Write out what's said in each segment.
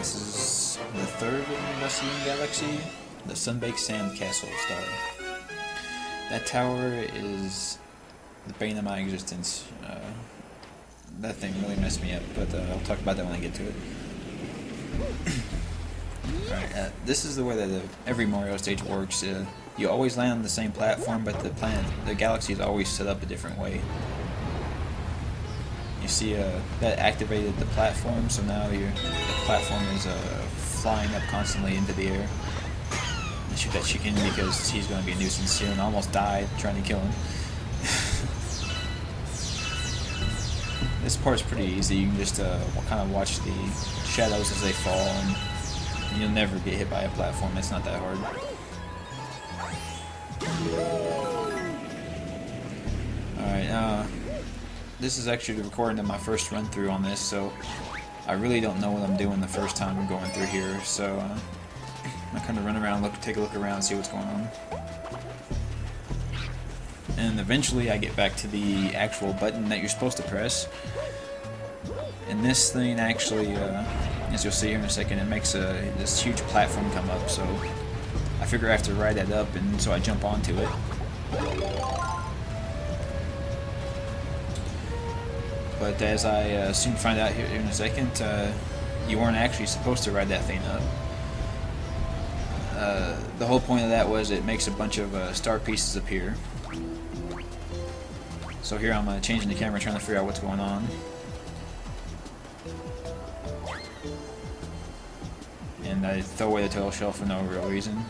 This is the third in Dusty Dune Galaxy, the Sunbaked Sand Castle Star. That tower is the bane of my existence. That thing really messed me up, but I'll talk about that when I get to it. Alright, this is the way that every Mario stage works. You always land on the same platform, but the galaxy is always set up a different way. You see that activated the platform, so now the platform is flying up constantly into the air. I shoot that chicken because he's going to be a nuisance here, and I almost died trying to kill him. This part's pretty easy. You can just kind of watch the shadows as they fall, and you'll never get hit by a platform. It's not that hard. Alright, this is actually the recording of my first run through on this, so I really don't know what I'm doing the first time I'm going through here, so I kind of run around, take a look around, see what's going on. And eventually I get back to the actual button that you're supposed to press. And this thing actually, as you'll see here in a second, it makes this huge platform come up, so I figure I have to ride that up, and so I jump onto it. But as I soon find out here in a second, you weren't actually supposed to ride that thing up. The whole point of that was it makes a bunch of star pieces appear. So here I'm changing the camera, trying to figure out what's going on. And I throw away the turtle shell for no real reason.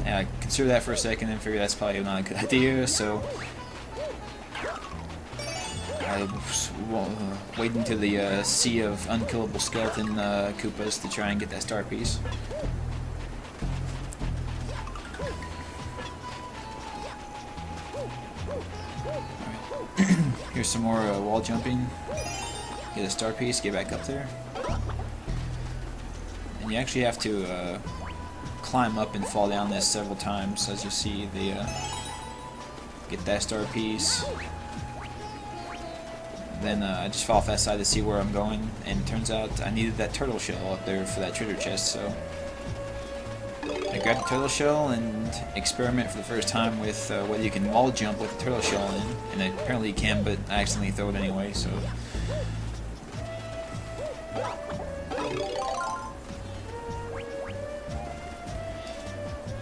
I consider that for a second and figure that's probably not a good idea, so I wade into the sea of unkillable skeleton Koopas to try and get that star piece. Alright. Here's some more wall jumping. Get a star piece, get back up there. And you actually have to climb up and fall down this several times, as you see. Get that star piece. Then I just fall off that side to see where I'm going, and it turns out I needed that turtle shell up there for that treasure chest, so I grabbed the turtle shell and experiment for the first time with whether you can wall jump with the turtle shell in, and apparently you can, but I accidentally throw it anyway, so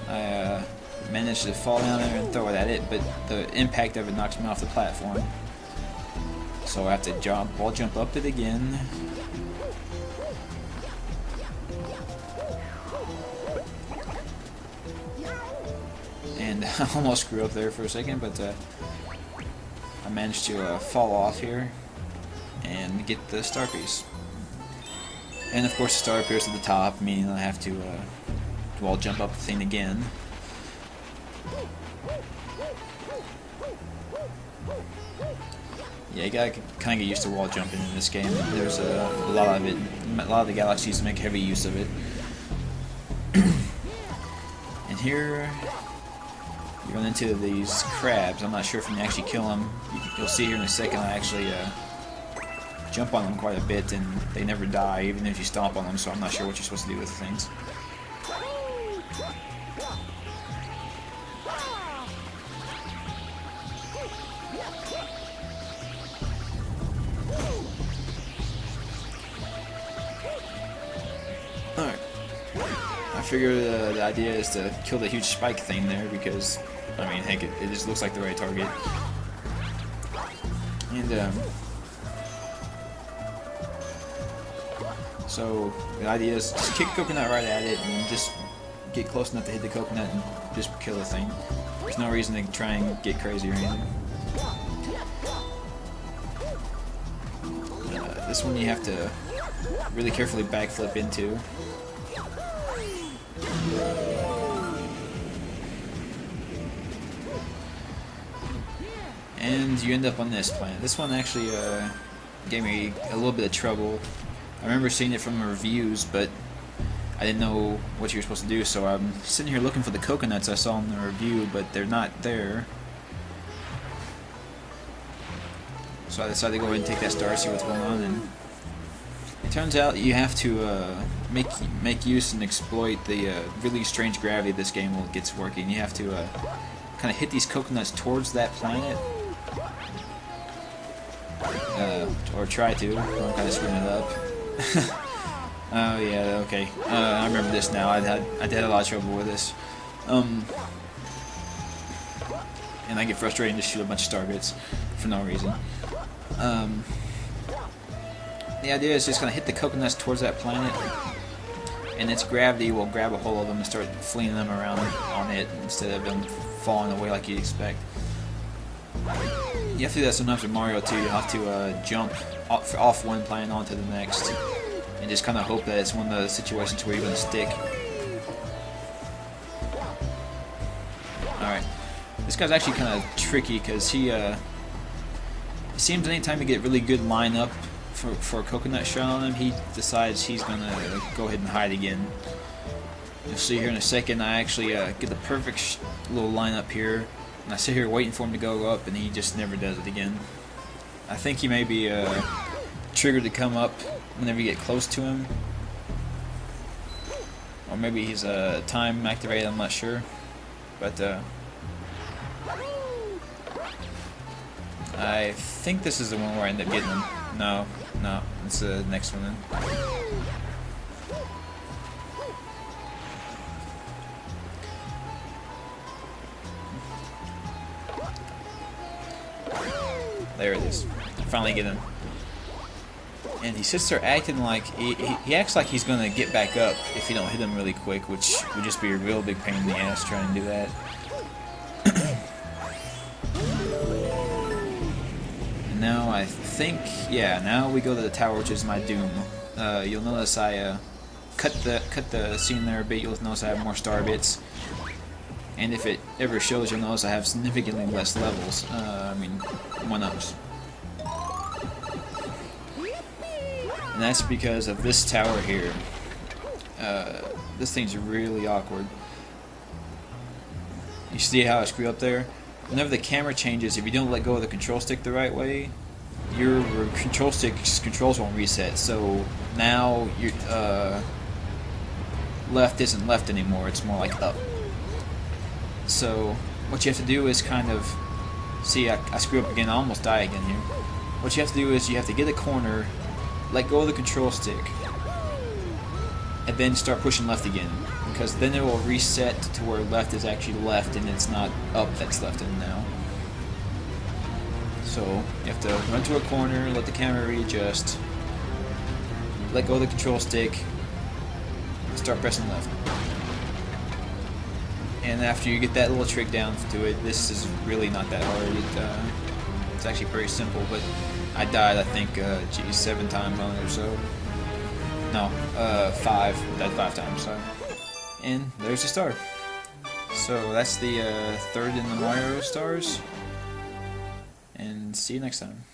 I managed to fall down there and throw it at it, but the impact of it knocks me off the platform. So I have to wall jump up it again. And I almost screwed up there for a second, but I managed to fall off here and get the star piece. And of course the star appears at the top, meaning I have to wall jump up the thing again. Yeah, you gotta kind of get used to wall jumping in this game. There's a lot of it. A lot of the galaxies make heavy use of it. And here you run into these crabs. I'm not sure if you can actually kill them. You'll see here in a second. I actually jump on them quite a bit, and they never die, even if you stomp on them. So I'm not sure what you're supposed to do with the things. Alright, I figure the idea is to kill the huge spike thing there because, I mean, heck, it just looks like the right target. And, so the idea is just kick coconut right at it and just get close enough to hit the coconut and just kill the thing. There's no reason to try and get crazy or anything. This one you have to really carefully backflip into. And you end up on this planet. This one actually gave me a little bit of trouble. I remember seeing it from the reviews, but I didn't know what you were supposed to do, so I'm sitting here looking for the coconuts I saw in the review, but they're not there. So I decided to go ahead and take that star, see what's going on, and it turns out you have to make use and exploit the really strange gravity this game gets working. You have to kind of hit these coconuts towards that planet, or try to. I'm kind of screwing it up. Oh yeah, okay. I remember this now. I had a lot of trouble with this, and I get frustrated and just shoot a bunch of star bits for no reason. The idea is just gonna hit the coconuts towards that planet, and its gravity will grab a hold of them and start flinging them around on it instead of them falling away like you'd expect. You have to do that sometimes with Mario too. You have to jump off one planet onto the next, and just kind of hope that it's one of those situations where you're gonna stick. Alright, this guy's actually kind of tricky because he it seems anytime you get really good line up for a coconut shot on him, he decides he's gonna go ahead and hide again. You'll see here in a second, I actually get the perfect little line up here, and I sit here waiting for him to go up, and he just never does it again. I think he may be triggered to come up whenever you get close to him, or maybe he's time activated, I'm not sure, but I think this is the one where I end up getting him. No, it's the next one then. There it is. Finally get him. And he sits there acting like he acts like he's gonna get back up if you don't hit him really quick, which would just be a real big pain in the ass trying to do that. Now I think, yeah, now we go to the tower, which is my doom. You'll notice I cut the scene there a bit. You'll notice I have more star bits, and if it ever shows, you'll notice I have significantly less levels. I mean, 1-ups. And that's because of this tower here. This thing's really awkward. You see how I screw up there? Whenever the camera changes, if you don't let go of the control stick the right way, your control stick's controls won't reset. So now your left isn't left anymore, it's more like up. So what you have to do is kind of, see, I screw up again, I almost die again here. What you have to do is you have to get a corner, let go of the control stick, and then start pushing left again, because then it will reset to where left is actually left and it's not up that's left in now. So you have to run to a corner, let the camera readjust, let go of the control stick, start pressing left. And after you get that little trick down to it, this is really not that hard. It's actually pretty simple, but I died, I think, 7 times on it or so. No, 5. I died 5 times, so. And there's the star. So that's the third in the Mario stars. And see you next time.